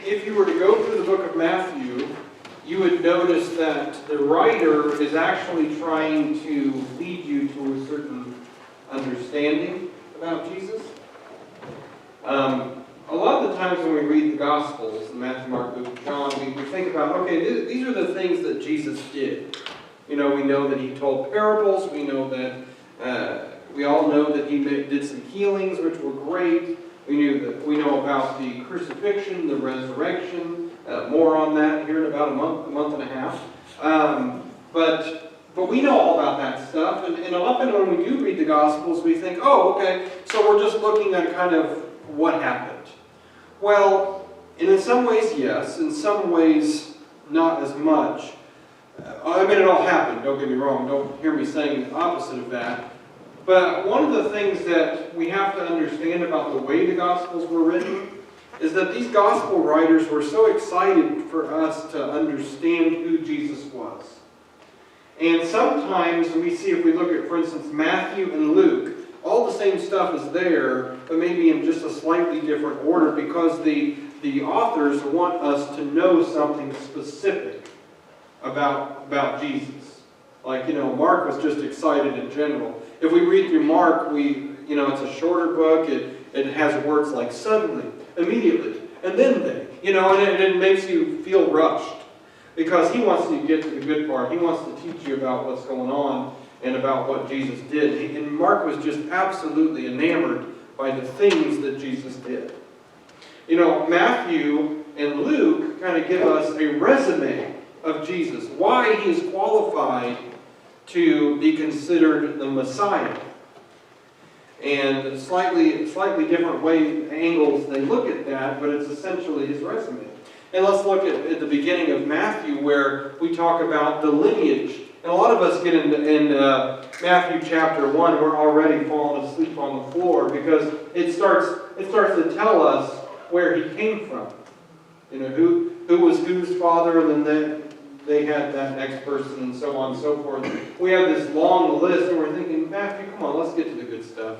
if you were to go through the book of Matthew, you would notice that the writer is actually trying to lead you to a certain understanding about Jesus. A lot of the times when we read the Gospels, Matthew, Mark, Luke, John, we think about, okay, these are the things that Jesus did. You know, we know that he told parables. We know that, we all know that he did some healings, which were great. We know about the crucifixion, the resurrection. More on that here in about a month and a half. But we know all about that stuff. And often when we do read the Gospels, we think, oh, okay, so we're just looking at kind of what happened. Well, and in some ways, yes. In some ways, not as much. I mean, it all happened, don't get me wrong. Don't hear me saying the opposite of that. But one of the things that we have to understand about the way the Gospels were written is that these Gospel writers were so excited for us to understand who Jesus was. And sometimes we see, if we look at, for instance, Matthew and Luke, all the same stuff is there, but maybe in just a slightly different order because the authors want us to know something specific about Jesus. Like, Mark was just excited in general. If we read through Mark, it's a shorter book. It has words like suddenly, immediately, and then they. And it makes you feel rushed because he wants you to get to the good part. He wants to teach you about what's going on and about what Jesus did. And Mark was just absolutely enamored by the things that Jesus did. Matthew and Luke kind of give us a resume of Jesus, why he is qualified to be considered the Messiah. And slightly different angles they look at that, but it's essentially his resume. And let's look at the beginning of Matthew where we talk about the lineage. And a lot of us get in Matthew chapter 1, we're already falling asleep on the floor because it starts to tell us where he came from. Who was whose father, and then they had that next person, and so on and so forth. We have this long list, and we're thinking, Matthew, come on, let's get to the good stuff.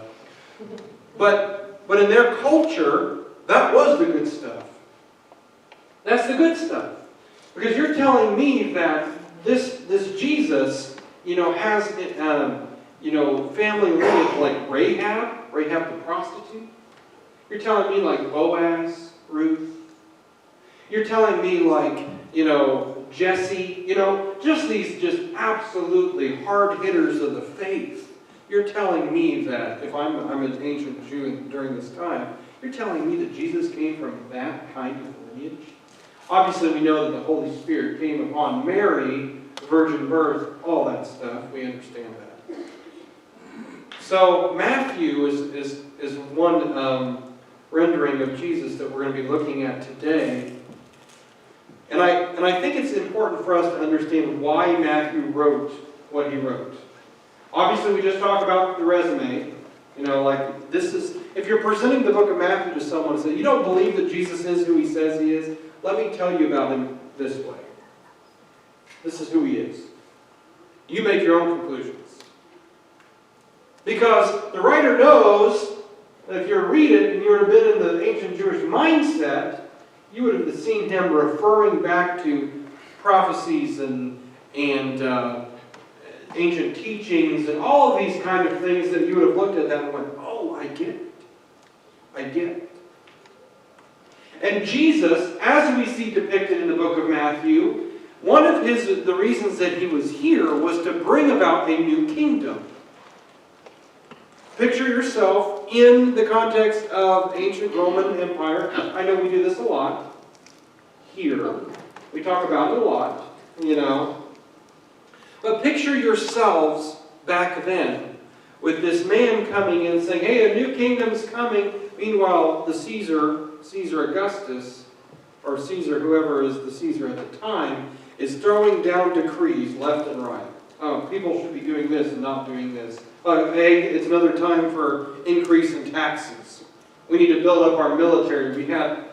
But in their culture, that was the good stuff. That's the good stuff. Because you're telling me that this Jesus, has, family lineage like Rahab the prostitute. You're telling me like Boaz, Ruth. You're telling me like, Jesse, just these just absolutely hard hitters of the faith. You're telling me that, if I'm an ancient Jew during this time, you're telling me that Jesus came from that kind of lineage? Obviously, we know that the Holy Spirit came upon Mary, virgin birth, all that stuff. We understand that. So Matthew is one rendering of Jesus that we're going to be looking at today. And I think it's important for us to understand why Matthew wrote what he wrote. Obviously, we just talked about the resume. If you're presenting the book of Matthew to someone and say, you don't believe that Jesus is who he says he is, let me tell you about him this way. This is who he is. You make your own conclusions. Because the writer knows that if you read it and you would have been in the ancient Jewish mindset, you would have seen him referring back to prophecies and ancient teachings and all of these kind of things that you would have looked at that and went, oh, I get it. I get it. And Jesus, as we see depicted in the book of Matthew, one of the reasons that he was here was to bring about a new kingdom. Picture yourself in the context of ancient Roman Empire. I know we do this a lot here. We talk about it a lot, But picture yourselves back then with this man coming in saying, hey, a new kingdom's coming. Meanwhile, the Caesar Augustus, or Caesar, whoever is the Caesar at the time, is throwing down decrees left and right. People should be doing this and not doing this. It's another time for increase in taxes. We need to build up our military. We had,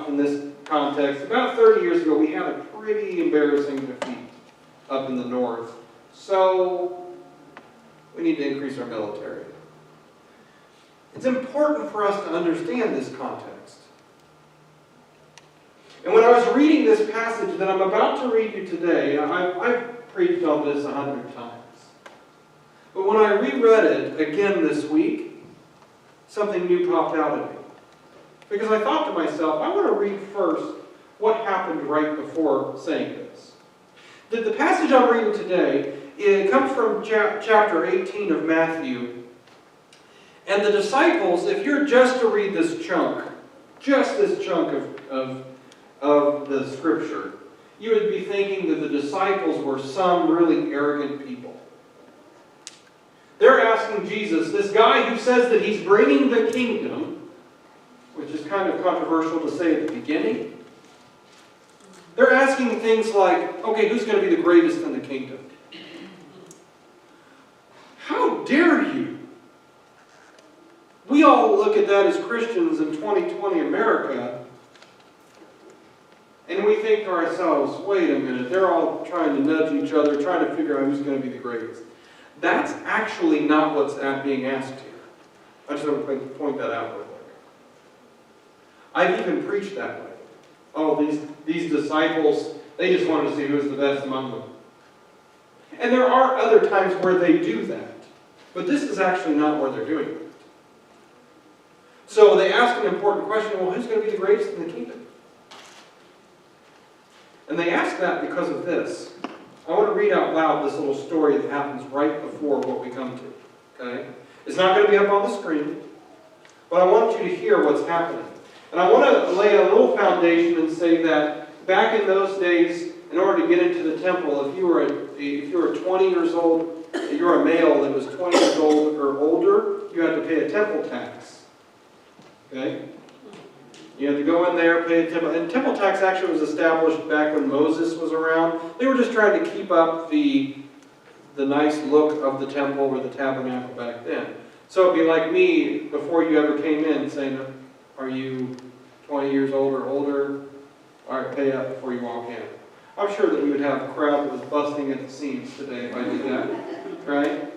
in this context, about 30 years ago, we had a pretty embarrassing defeat up in the north. So, we need to increase our military. It's important for us to understand this context. And when I was reading this passage that I'm about to read you today, I've preached on this 100 times. But when I reread it again this week, something new popped out at me. Because I thought to myself, I want to read first what happened right before saying this. The passage I'm reading today, it comes from chapter 18 of Matthew. And the disciples, if you're just to read this chunk, just this chunk of the scripture, you would be thinking that the disciples were some really arrogant people. They're asking Jesus, this guy who says that he's bringing the kingdom, which is kind of controversial to say at the beginning, they're asking things like, okay, who's going to be the greatest in the kingdom? How dare you? We all look at that as Christians in 2020 America, and we think to ourselves, wait a minute, they're all trying to nudge each other, trying to figure out who's going to be the greatest. That's actually not what's being asked here. I just want to point that out real quick. I've even preached that way. Oh, these disciples, they just wanted to see who was the best among them. And there are other times where they do that. But this is actually not where they're doing it. So they ask an important question, well, who's going to be the greatest in the kingdom? And they ask that because of this. I want to read out loud this little story that happens right before what we come to. Okay? It's not going to be up on the screen, but I want you to hear what's happening. And I want to lay a little foundation and say that back in those days, in order to get into the temple, if you were 20 years old, if you were a male that was 20 years old or older, you had to pay a temple tax. Okay? You had to go in there, pay a temple. And temple tax actually was established back when Moses was around. They were just trying to keep up the nice look of the temple or the tabernacle back then. So it'd be like me, before you ever came in, saying, are you 20 years old or older? All right, pay up before you walk in. I'm sure that we would have a crowd that was busting at the seams today if I did that. Right?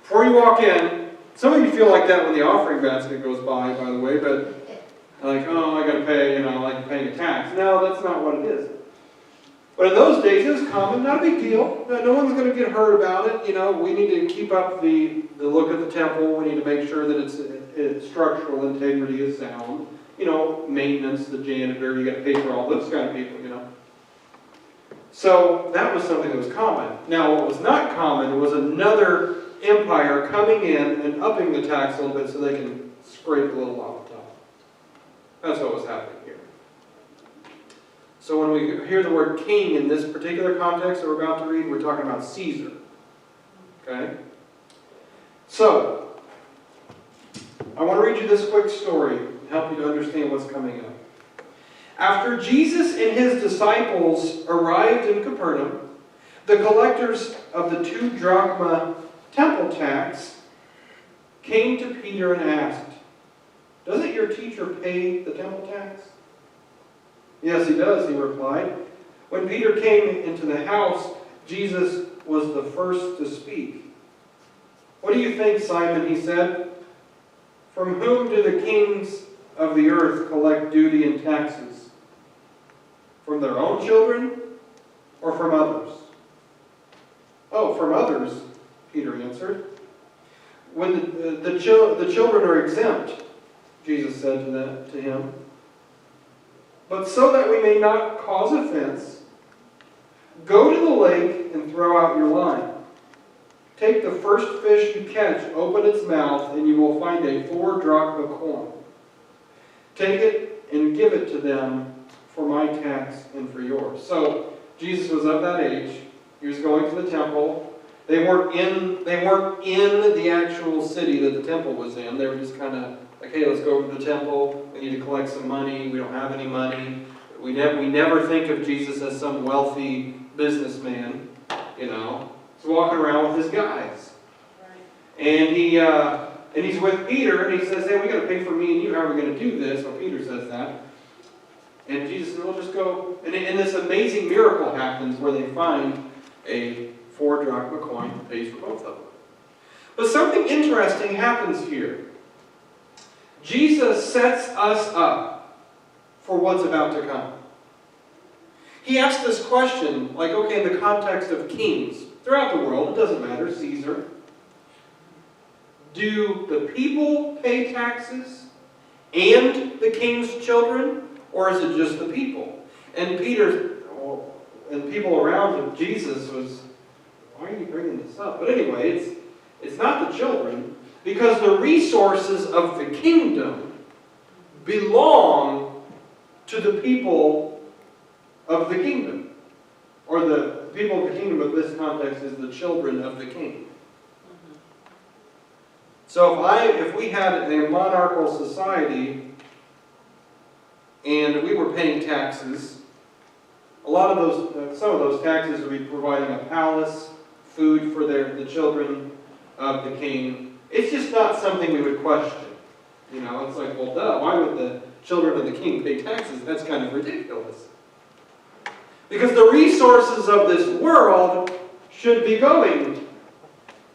Before you walk in, some of you feel like that when the offering basket goes by the way, but like, oh, I got to pay, like paying a tax. No, that's not what it is. But in those days, it was common, not a big deal. No one's going to get hurt about it. We need to keep up the look of the temple. We need to make sure that its structural integrity is sound. Maintenance, the janitor, you got to pay for all those kind of people, So that was something that was common. Now, what was not common was another empire coming in and upping the tax a little bit so they can scrape a little off the top. That's what was happening here. So when we hear the word king in this particular context that we're about to read, we're talking about Caesar. Okay? So, I want to read you this quick story and help you to understand what's coming up. After Jesus and his disciples arrived in Capernaum, the collectors of the 2 drachma temple tax came to Peter and asked, "Doesn't your teacher pay the temple tax?" "Yes, he does," he replied. When Peter came into the house, Jesus was the first to speak. "What do you think, Simon?" he said. "From whom do the kings of the earth collect duty and taxes? From their own children or from others?" "Oh, from others," Peter answered. "When the children are exempt," Jesus said to him. "But so that we may not cause offense, go to the lake and throw out your line. Take the first fish you catch, open its mouth, and you will find a 4 drachma coin. Take it and give it to them for my tax and for yours." So Jesus was of that age. He was going to the temple. They weren't in the actual city that the temple was in. They were just kind of like, hey, let's go to the temple. We need to collect some money. We don't have any money. We never think of Jesus as some wealthy businessman, He's walking around with his guys. Right. And he's with Peter, and he says, "Hey, we got to pay for me and you. How are we going to do this?" Well, Peter says that. And Jesus said, "We'll just go." And this amazing miracle happens where they find a 4 drachma coin that pays for both of them. But something interesting happens here. Jesus sets us up for what's about to come. he asked this question, like, okay, in the context of kings throughout the world, it doesn't matter, Caesar. Do the people pay taxes and the king's children, or is it just the people? And and people around Jesus was, why are you bringing this up? But anyway, it's not the children, because the resources of the kingdom belong to the people of the kingdom. Or the people of the kingdom of this context is the children of the king. So if we had a monarchical society and we were paying taxes, some of those taxes would be providing a palace, food for the children of the king. It's just not something we would question. It's like, well, duh, why would the children of the king pay taxes? That's kind of ridiculous. Because the resources of this world should be going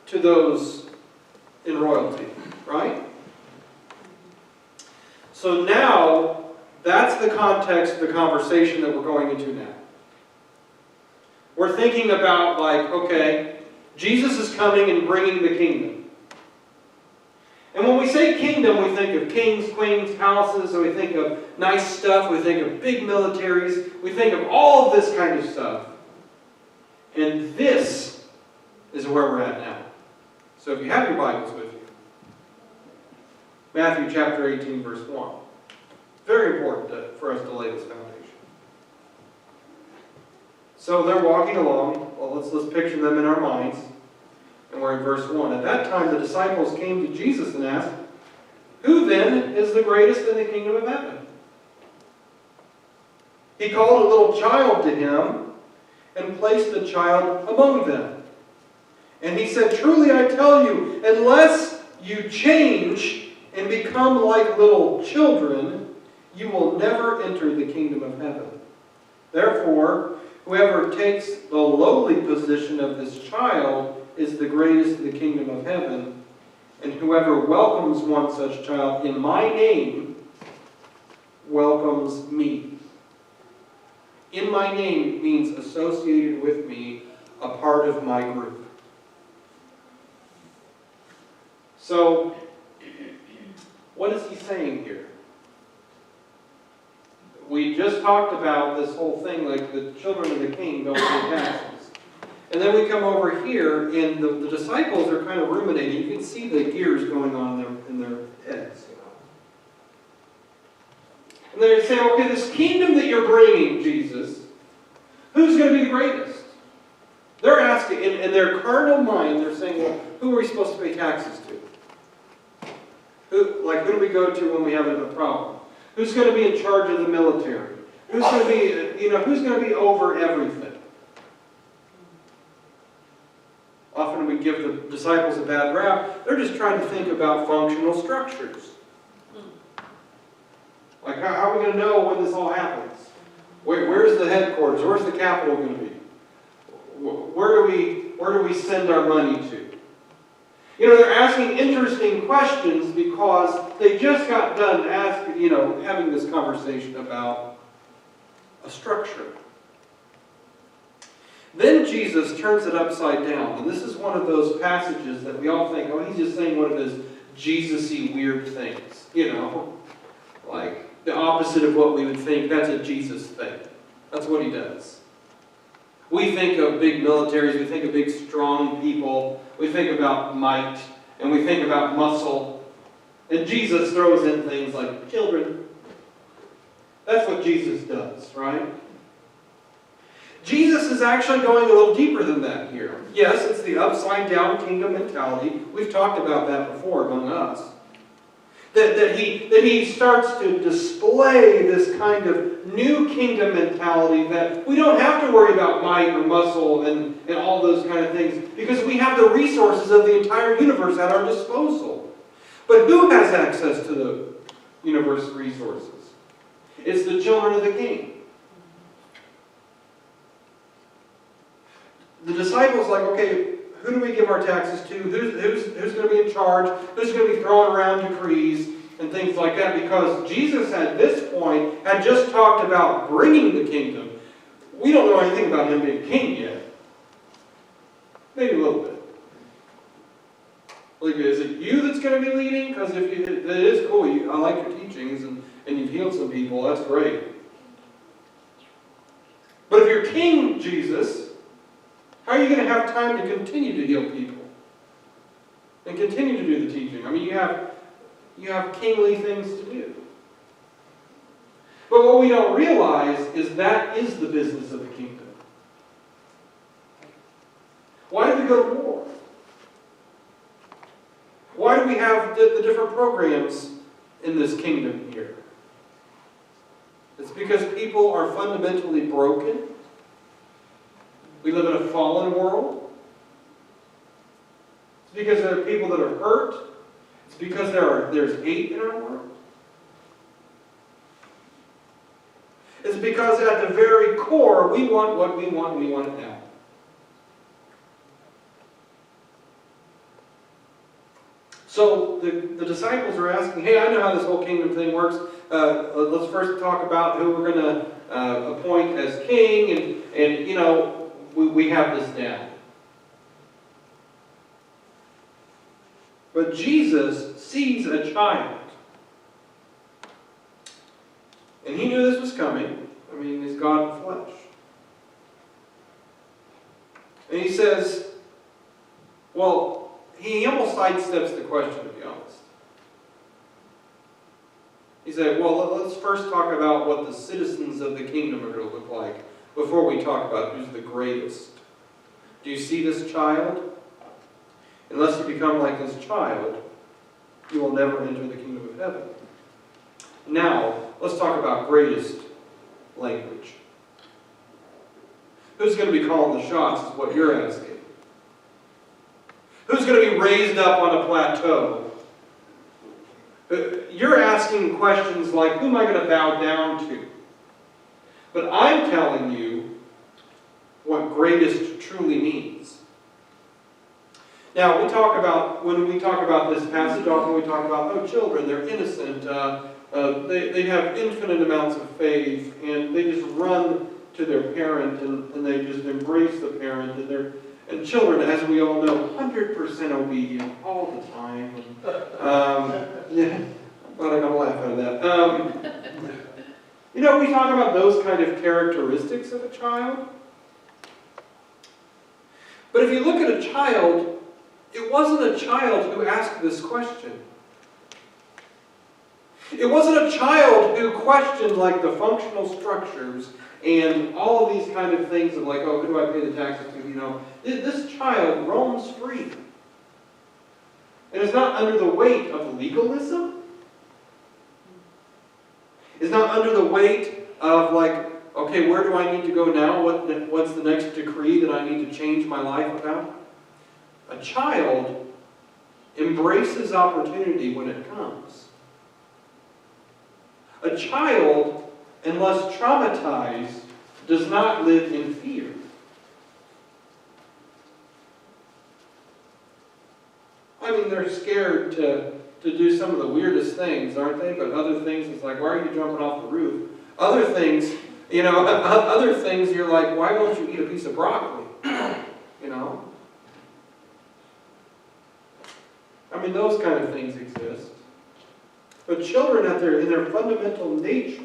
to those in royalty, right? So now, that's the context of the conversation that we're going into now. We're thinking about, like, okay, Jesus is coming and bringing the kingdom. And when we say kingdom, we think of kings, queens, palaces, and we think of nice stuff, we think of big militaries, we think of all of this kind of stuff. And this is where we're at now. So if you have your Bibles with you, Matthew chapter 18, verse 1. Very important for us to lay this foundation. So they're walking along. Well, let's picture them in our minds. And we're in verse 1. At that time the disciples came to Jesus and asked, "Who then is the greatest in the kingdom of heaven?" He called a little child to him and placed the child among them. And he said, "Truly I tell you, unless you change and become like little children, you will never enter the kingdom of heaven. Therefore, whoever takes the lowly position of this child is the greatest in the kingdom of heaven. And whoever welcomes one such child in my name welcomes me." In my name means associated with me, a part of my group. So, what is he saying here? We just talked about this whole thing, like the children of the king don't pay taxes. And then we come over here, and the disciples are kind of ruminating. You can see the gears going on in their heads. And they're saying, okay, this kingdom that you're bringing, Jesus, who's going to be the greatest? They're asking, in their carnal mind, they're saying, well, who are we supposed to pay taxes to? Who do we go to when we have a problem? Who's going to be in charge of the military? Who's going to be over everything? Often we give the disciples a bad rap. They're just trying to think about functional structures. Like, how are we going to know when this all happens? Where's the headquarters? Where's the capital going to be? Where do we send our money to? They're asking interesting questions because they just got done having this conversation about a structure. Then Jesus turns it upside down. And this is one of those passages that we all think, oh, he's just saying one of his Jesus-y weird things. Like the opposite of what we would think. That's a Jesus thing. That's what he does. We think of big militaries, we think of big strong people, we think about might, and we think about muscle. And Jesus throws in things like children. That's what Jesus does, right? Jesus is actually going a little deeper than that here. Yes, it's the upside-down kingdom mentality. We've talked about that before among us. That he starts to display this kind of new kingdom mentality that we don't have to worry about might or muscle and all those kind of things because we have the resources of the entire universe at our disposal. But who has access to the universe resources? It's the children of the king. The disciples like, okay, who do we give our taxes to? Who's going to be in charge? Who's going to be throwing around decrees and things like that? Because Jesus at this point had just talked about bringing the kingdom. We don't know anything about him being king yet. Maybe a little bit. Like, is it you that's going to be leading? Because if it is cool, I like your teachings, and you've healed some people, that's great. But if you're King Jesus, how are you going to have time to continue to heal people? And continue to do the teaching? I mean, you have kingly things to do. But what we don't realize is that is the business of the kingdom. Why did we go to war? Why do we have the different programs in this kingdom here? It's because people are fundamentally broken. We live in a fallen world. It's because there are people that are hurt. It's because there's hate in our world. It's because at the very core, we want what we want, and we want it now. So the disciples are asking, hey, I know how this whole kingdom thing works. Let's first talk about who we're going to appoint as king, and you know, we have this down. But Jesus sees a child. And he knew this was coming. I mean, he's God in flesh. And he says, well, he almost sidesteps the question, to be honest. He said, well, let's first talk about what the citizens of the kingdom are going to look like before we talk about who's the greatest. Do you see this child? Unless you become like this child, you will never enter the kingdom of heaven. Now, let's talk about greatest language. Who's going to be calling the shots is what you're asking. Who's going to be raised up on a plateau? You're asking questions like, who am I going to bow down to? But I'm telling you what greatest truly means. Now, when we talk about this passage, often we talk about, children, they're innocent, they have infinite amounts of faith, and they just run to their parent, and they just embrace the parent, and children, as we all know, 100% obedient all the time. Yeah, but I got a laugh out of that. We talk about those kind of characteristics of a child. But if you look at a child, it wasn't a child who asked this question. It wasn't a child who questioned like the functional structures and all of these kind of things of like, who do I pay the taxes to? This child roams free. And it's not under the weight of legalism. It's not under the weight of like, okay, where do I need to go now? What's the next decree that I need to change my life about? A child embraces opportunity when it comes. A child, unless traumatized, does not live in fear. I mean, they're scared to do some of the weirdest things, aren't they? But other things, it's like, why are you jumping off the roof? Other things, other things you're like, why won't you eat a piece of broccoli? I mean, those kind of things exist. But children in their fundamental nature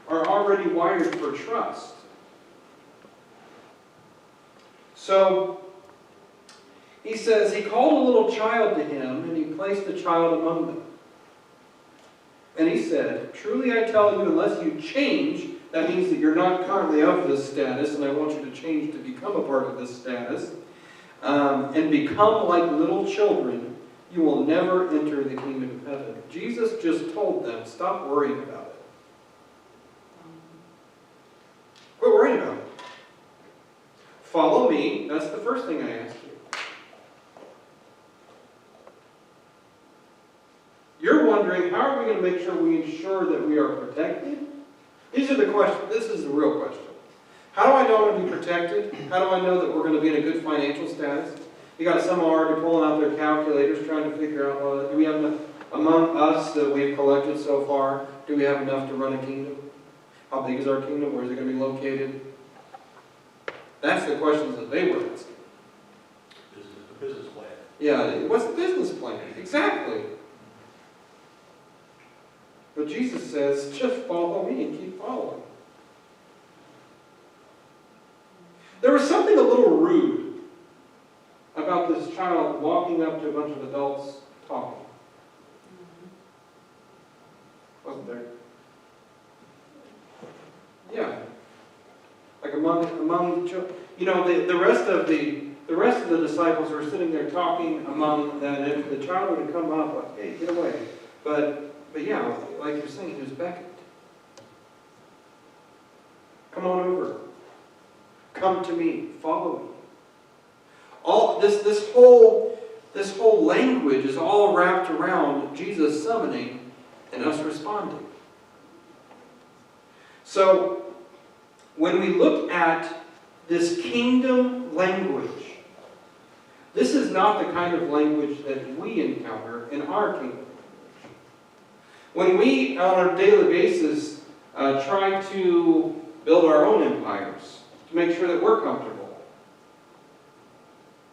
are already wired for trust. So, he says, he called a little child to him, and he placed the child among them. And he said, truly I tell you, unless you change, that means that you're not currently of this status, and I want you to change to become a part of this status, and become like little children, you will never enter the kingdom of heaven. Jesus just told them, stop worrying about it. Quit worrying about it. Follow me. That's the first thing I asked you. You're wondering, how are we going to make sure we ensure that we are protected? These are the questions. This is the real question. How do I know I'm going to be protected? How do I know that we're going to be in a good financial status? You got some already pulling out their calculators trying to figure out, do we have enough among us that we've collected so far? Do we have enough to run a kingdom? How big is our kingdom? Where is it going to be located? That's the questions that they were asking. The business plan. Yeah, what's the business plan? Exactly. But Jesus says, just follow me and keep following. There was something a little rude about this child walking up to a bunch of adults talking. Wasn't there? Yeah. Like among children. You know, the rest of the disciples were sitting there talking among them, and if the child would have come up, like, hey, get away. But yeah, like you're saying, he was beckoned. Come on over. Come to me. Follow me. All this whole language is all wrapped around Jesus summoning and us responding. So, when we look at this kingdom language, this is not the kind of language that we encounter in our kingdom. When we, on a daily basis, try to build our own empires to make sure that we're comfortable,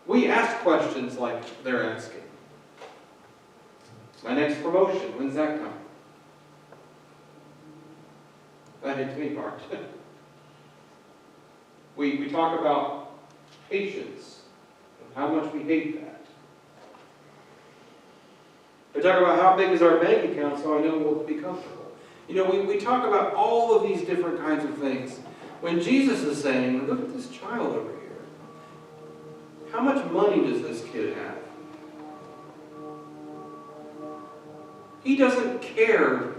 we ask questions like they're asking. My next promotion, when's that coming? That hits me hard. We talk about patience and how much we hate that. We talk about how big is our bank account so I know we'll be comfortable. You know, we talk about all of these different kinds of things. When Jesus is saying, look at this child over here. How much money does this kid have? He doesn't care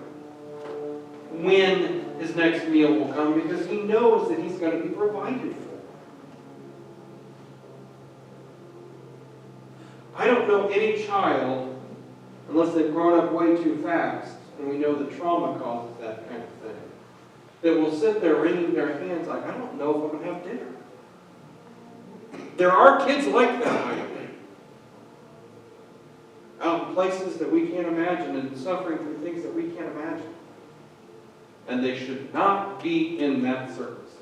when his next meal will come because he knows that he's going to be provided for. I don't know any child, unless they've grown up way too fast, and we know that trauma causes that kind of thing, that will sit there wringing their hands like, I don't know if I'm going to have dinner. There are kids like that, by the way. Out in places that we can't imagine and suffering through things that we can't imagine. And they should not be in that circumstance.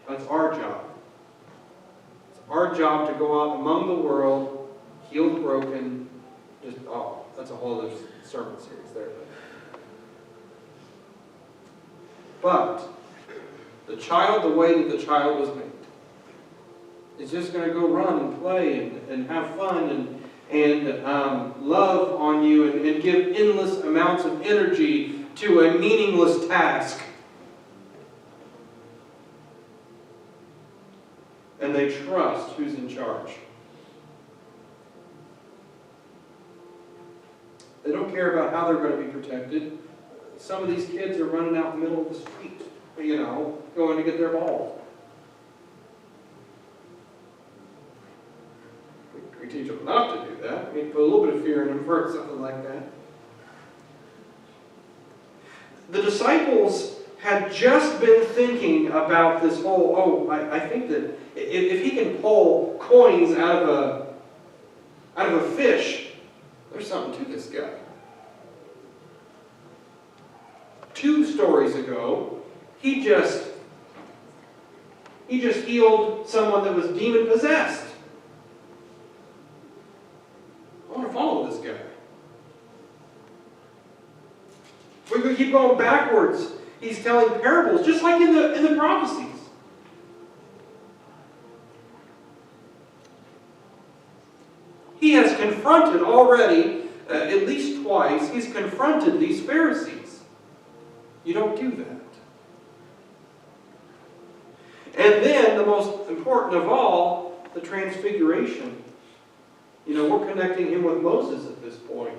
That's our job. It's our job to go out among the world, heal the broken. That's a whole other sermon series there. But the child, the way that the child was made, is just going to go run and play and have fun and love on you and give endless amounts of energy to a meaningless task. And they trust who's in charge. They don't care about how they're going to be protected. Some of these kids are running out in the middle of the street, going to get their balls. We teach them not to do that. We put a little bit of fear in them for something like that. The disciples had just been thinking about this whole, I think that if he can pull coins out of a fish, there's something to this guy. 2 stories ago, he just healed someone that was demon possessed. I want to follow this guy. We could keep going backwards. He's telling parables, just like in the prophecies. He has confronted already, at least twice, he's confronted these Pharisees. You don't do that. And then, the most important of all, the transfiguration. We're connecting him with Moses at this point.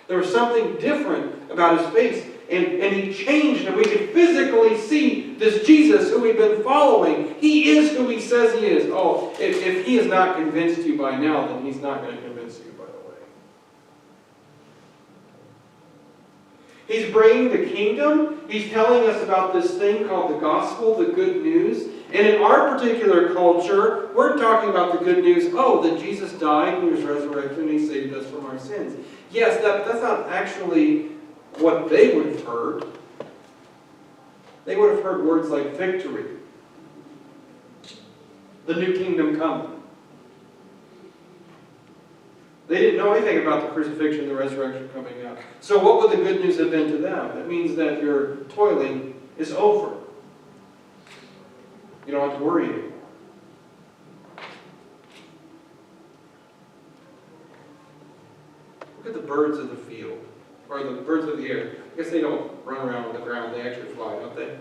There was something different about his face. And he changed, and we could physically see this Jesus who we've been following. He is who he says he is. Oh, if he has not convinced you by now, then he's not going to convince you, by the way. He's bringing the kingdom. He's telling us about this thing called the gospel, the good news. And in our particular culture, we're talking about the good news, that Jesus died and he was resurrected and he saved us from our sins. Yes, that's not actually what they would have heard. They would have heard words like victory, the new kingdom coming. They didn't know anything about the crucifixion and the resurrection coming out. So what would the good news have been to them? It means that your toiling is over. You don't have to worry anymore. Look at the birds of the field, or the birds of the air. I guess they don't run around on the ground, they actually fly, don't they? Look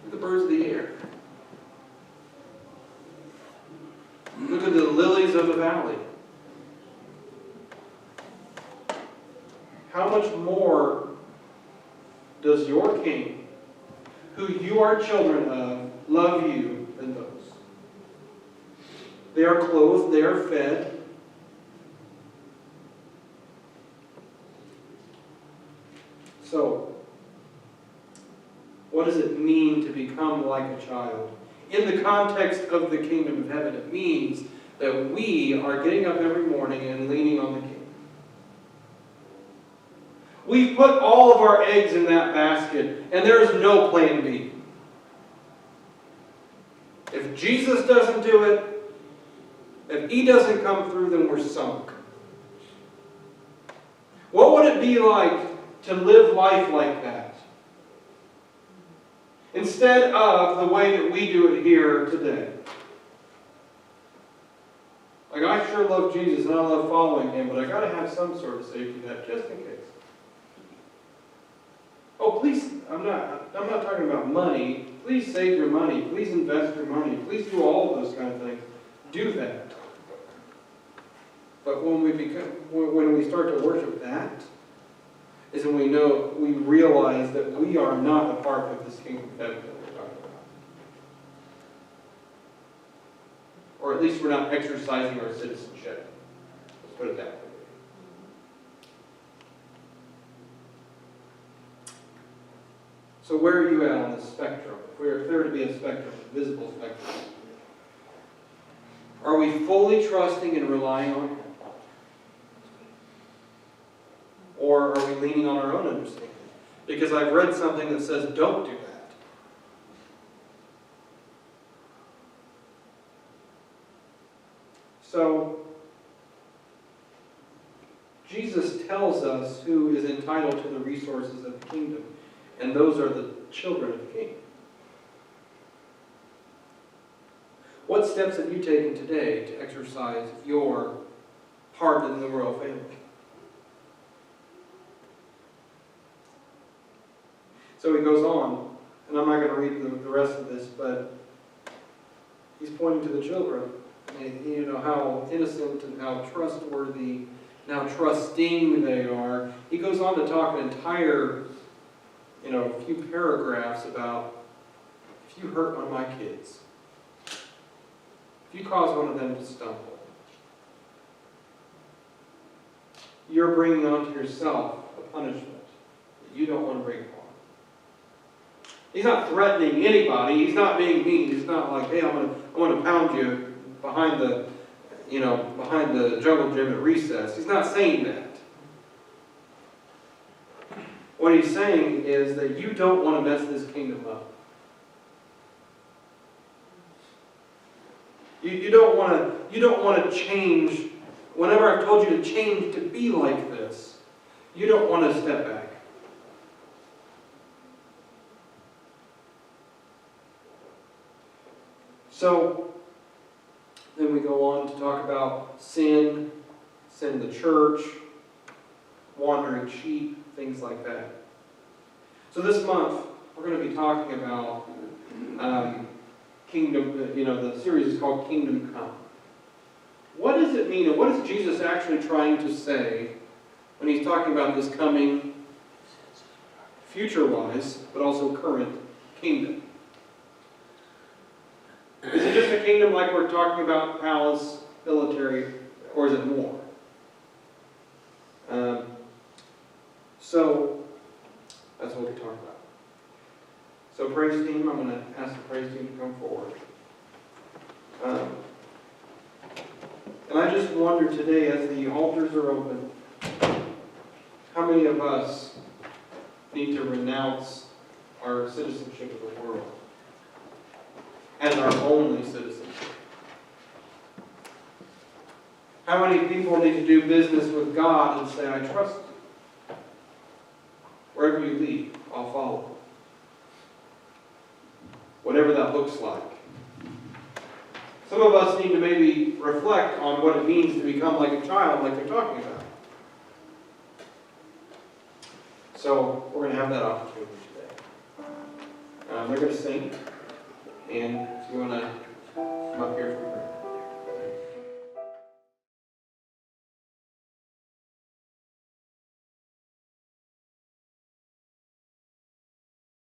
at the birds of the air. Look at the lilies of the valley. How much more does your King, who you are children of, love you than those? They are clothed, they are fed. So, what does it mean to become like a child? In the context of the kingdom of heaven, it means that we are getting up every morning and leaning on the King. We've put all of our eggs in that basket, and there is no plan B. If Jesus doesn't do it, if He doesn't come through, then we're sunk. What would it be like to live life like that? Instead of the way that we do it here today. Like, I sure love Jesus and I love following Him, but I got to have some sort of safety net just in case. Oh, please, I'm not talking about money. Please save your money. Please invest your money. Please do all of those kind of things. Do that. But when we start to worship that, is when we realize that we are not a part of this kingdom of heaven that we're talking about. Or at least we're not exercising our citizenship. Let's put it that way. So where are you at on the spectrum? If there to be a spectrum, a visible spectrum. Are we fully trusting and relying on Him? Or are we leaning on our own understanding? Because I've read something that says don't do that. So, Jesus tells us who is entitled to the resources of the kingdom. And those are the children of the King. What steps have you taken today to exercise your part in the royal family? So he goes on, and I'm not going to read the rest of this, but he's pointing to the children. And you know how innocent and how trustworthy, and how trusting they are. He goes on to talk an entire a few paragraphs about if you hurt one of my kids, if you cause one of them to stumble, you're bringing onto yourself a punishment that you don't want to bring upon. He's not threatening anybody. He's not being mean. He's not like, hey, I'm going to pound you behind the jungle gym at recess. He's not saying that. What he's saying is that you don't want to mess this kingdom up. You don't want to change. Whenever I've told you to change to be like this, you don't want to step back. So then we go on to talk about sin in the church, wandering sheep, things like that. So this month, we're going to be talking about kingdom, the series is called Kingdom Come. What does it mean, and what is Jesus actually trying to say when he's talking about this coming, future-wise, but also current kingdom? Is it just a kingdom like we're talking about, palace, military, or is it more? So, that's what we're talking about. So praise team, I'm going to ask the praise team to come forward. And I just wonder today, as the altars are open, how many of us need to renounce our citizenship of the world as our only citizenship? How many people need to do business with God and say, I trust you? Wherever you lead, I'll follow. Whatever that looks like. Some of us need to maybe reflect on what it means to become like a child, like they're talking about. So, we're going to have that opportunity today. They're going to sing, and if you want to come up here for prayer.